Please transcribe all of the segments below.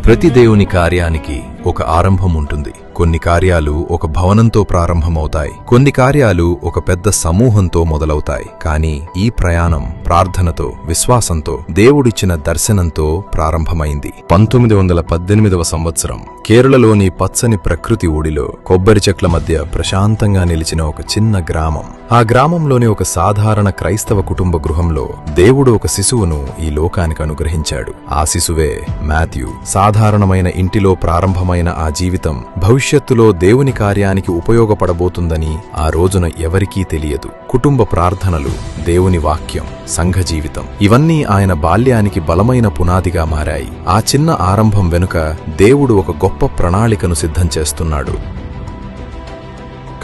ప్రతి దేవుని కార్యానికి ఒక ఆరంభం ఉంటుంది. కొన్ని కార్యాలు ఒక భవనంతో ప్రారంభమవుతాయి, కొన్ని కార్యాలు ఒక పెద్ద సమూహంతో మొదలవుతాయి. కానీ ఈ ప్రయాణం ప్రార్థనతో, విశ్వాసంతో, దేవుడిచ్చిన దర్శనంతో ప్రారంభమైంది. 1918వ సంవత్సరం కేరళలోని పచ్చని ప్రకృతి ఊడిలో కొబ్బరి చెట్ల మధ్య ప్రశాంతంగా నిలిచిన ఒక చిన్న గ్రామం. ఆ గ్రామంలోని ఒక సాధారణ క్రైస్తవ కుటుంబ గృహంలో దేవుడు ఒక శిశువును ఈ లోకానికి అనుగ్రహించాడు. ఆ శిశువే మాథ్యూ. సాధారణమైన ఇంటిలో ప్రారంభమైన ఆ జీవితం భవిష్యత్తులో దేవుని కార్యానికి ఉపయోగపడబోతుందని ఆ రోజున ఎవరికీ తెలియదు. కుటుంబ ప్రార్థనలు, దేవుని వాక్యం, సంఘ జీవితం ఇవన్నీ ఆయన బాల్యానికి బలమైన పునాదిగా మారాయి. ఆ చిన్న ఆరంభం వెనుక దేవుడు ఒక గొప్ప ప్రణాళికను సిద్ధం చేస్తున్నాడు.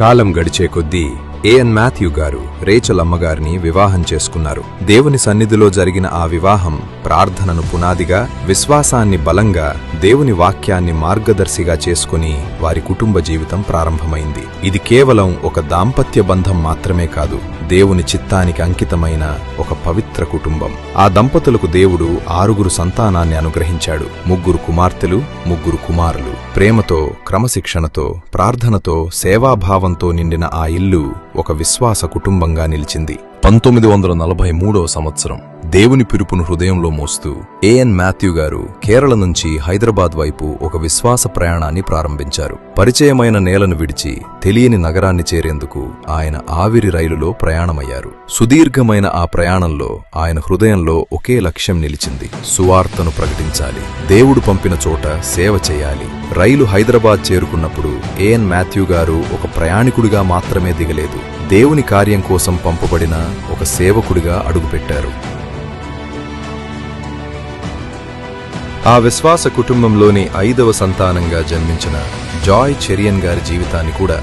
కాలం గడిచే కొద్దీ ఏఎన్ మాథ్యూ గారు రేచల్ అమ్మగారిని వివాహం చేసుకున్నారు. దేవుని సన్నిధిలో జరిగిన ఆ వివాహం ప్రార్థనను పునాదిగా, విశ్వాసాన్ని బలంగా, దేవుని వాక్యాన్ని మార్గదర్శిగా చేసుకుని వారి కుటుంబ జీవితం ప్రారంభమైంది. ఇది కేవలం ఒక దాంపత్య బంధం మాత్రమే కాదు, దేవుని చిత్తానికి అంకితమైన ఒక పవిత్ర కుటుంబం. ఆ దంపతులకు దేవుడు 6 సంతానాన్ని అనుగ్రహించాడు. 3 కుమార్తెలు, 3 కుమారులు. ప్రేమతో, క్రమశిక్షణతో, ప్రార్థనతో, సేవాభావంతో నిండిన ఆ ఇల్లు ఒక విశ్వాస కుటుంబంగా నిలిచింది. 1943వ సంవత్సరం దేవుని పిలుపును హృదయంలో మోస్తూ ఏఎన్ మాథ్యూ గారు కేరళ నుంచి హైదరాబాద్ వైపు ఒక విశ్వాస ప్రయాణాన్ని ప్రారంభించారు. పరిచయమైన నేలను విడిచి తెలియని నగరాన్ని చేరేందుకు ఆయన ఆవిరి రైలులో ప్రయాణమయ్యారు. సుదీర్ఘమైన ఆ ప్రయాణంలో ఆయన హృదయంలో ఒకే లక్ష్యం నిలిచింది: సువార్తను ప్రకటించాలి, దేవుడు పంపిన చోట సేవ చేయాలి. రైలు హైదరాబాద్ చేరుకున్నప్పుడు ఏఎన్ మాథ్యూ గారు ఒక ప్రయాణికుడిగా మాత్రమే దిగలేదు, దేవుని కార్యం కోసం పంపబడిన ఒక సేవకుడిగా అడుగుపెట్టారు. ఆ విశ్వాస కుటుంబంలోని 5వ సంతానంగా జన్మించిన జాయ్ చెరియన్ గారి జీవితాన్ని కూడా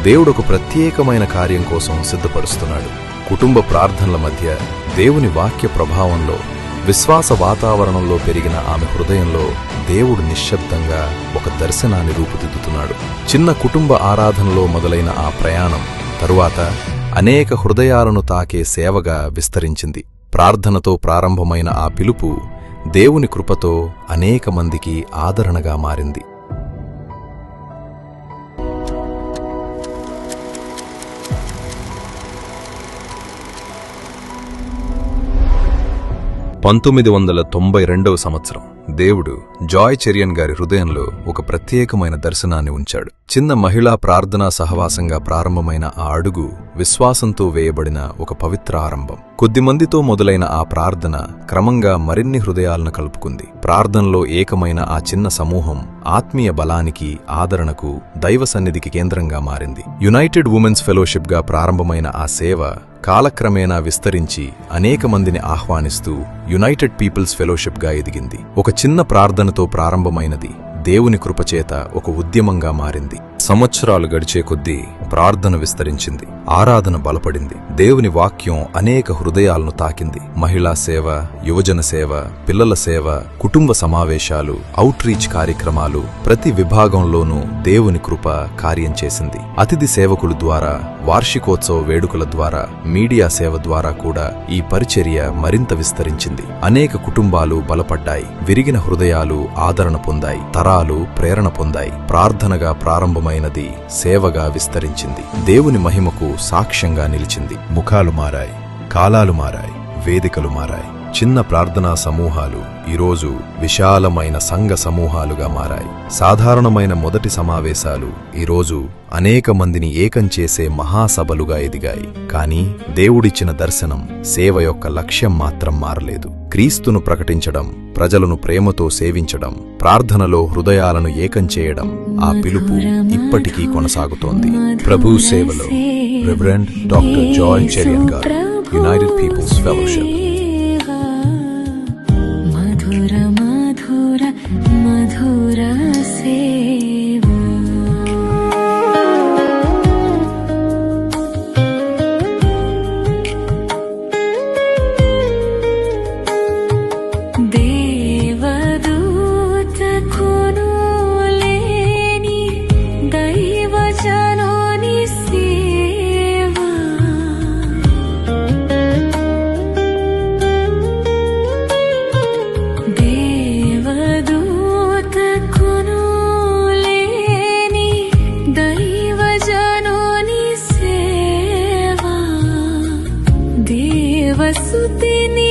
దేవుడు ఒక ప్రత్యేకమైన కార్యం కోసం సిద్ధపరుస్తున్నాడు. కుటుంబ ప్రార్థనల మధ్య, దేవుని వాక్య ప్రభావంలో, విశ్వాస వాతావరణంలో పెరిగిన ఆమె హృదయంలో దేవుడు నిశ్శబ్దంగా ఒక దర్శనాన్ని రూపుదిద్దుతున్నాడు. చిన్న కుటుంబ ఆరాధనలో మొదలైన ఆ ప్రయాణం తరువాత అనేక హృదయాలను తాకే సేవగా విస్తరించింది. ప్రార్థనతో ప్రారంభమైన ఆ పిలుపు దేవుని కృపతో అనేక మందికి ఆదరణగా మారింది. 1992వ సంవత్సరం దేవుడు జాయ్ చెరియన్ గారి హృదయంలో ఒక ప్రత్యేకమైన దర్శనాన్ని ఉంచాడు. చిన్న మహిళా ప్రార్థనా సహవాసంగా ప్రారంభమైన ఆ అడుగు విశ్వాసంతో వేయబడిన ఒక పవిత్ర ఆరంభం. కొద్దిమందితో మొదలైన ఆ ప్రార్థన క్రమంగా మరిన్ని హృదయాలను కలుపుకుంది. ప్రార్థనలో ఏకమైన ఆ చిన్న సమూహం ఆత్మీయ బలానికి, ఆదరణకు, దైవ సన్నిధికి కేంద్రంగా మారింది. యునైటెడ్ ఉమెన్స్ ఫెలోషిప్ గా ప్రారంభమైన ఆ సేవ కాలక్రమేణా విస్తరించి అనేక మందిని ఆహ్వానిస్తూ యునైటెడ్ పీపుల్స్ ఫెలోషిప్ గా ఎదిగింది. ఒక చిన్న ప్రార్థనతో ప్రారంభమైనది దేవుని కృపచేత ఒక ఉద్యమంగా మారింది. సంవత్సరాలు గడిచే కొద్దీ ప్రార్థన విస్తరించింది, ఆరాధన బలపడింది, దేవుని వాక్యం అనేక హృదయాలను తాకింది. మహిళా సేవ, యువజన సేవ, పిల్లల సేవ, కుటుంబ సమావేశాలు, అవుట్ రీచ్ కార్యక్రమాలు, ప్రతి విభాగంలోనూ దేవుని కృప కార్యం చేసింది. అతిథి సేవకుల ద్వారా, వార్షికోత్సవ వేడుకల ద్వారా, మీడియా సేవ ద్వారా కూడా ఈ పరిచర్య మరింత విస్తరించింది. అనేక కుటుంబాలు బలపడ్డాయి, విరిగిన హృదయాలు ఆదరణ పొందాయి, తరాలు ప్రేరణ పొందాయి. ప్రార్థనగా ప్రారంభమైనది సేవగా విస్తరించింది, దేవుని మహిమకు సాక్ష్యంగా నిలిచింది. ముఖాలు మారాయి, కాలాలు మారాయి, వేదికలు మారాయి. చిన్న ప్రార్థనా సమూహాలు ఈరోజు విశాలమైన సంఘ సమూహాలుగా మారాయి. సాధారణమైన మొదటి సమావేశాలు ఈరోజు అనేక మందిని ఏకం చేసే మహాసభలుగా ఎదిగాయి. కానీ దేవుడిచ్చిన దర్శనం, సేవ యొక్క లక్ష్యం మాత్రం మారలేదు. క్రీస్తును ప్రకటించడం, ప్రజలను ప్రేమతో సేవించడం, ప్రార్థనలో హృదయాలను ఏకం చేయడం, ఆ పిలుపు ఇప్పటికీ కొనసాగుతోంది. ప్రభు సేవలో రెవరెండ్ డాక్టర్ జాయ్ చెరియన్ గారు, యునైటెడ్ పీపుల్స్ ఫెలోషిప్. వసుతే నీ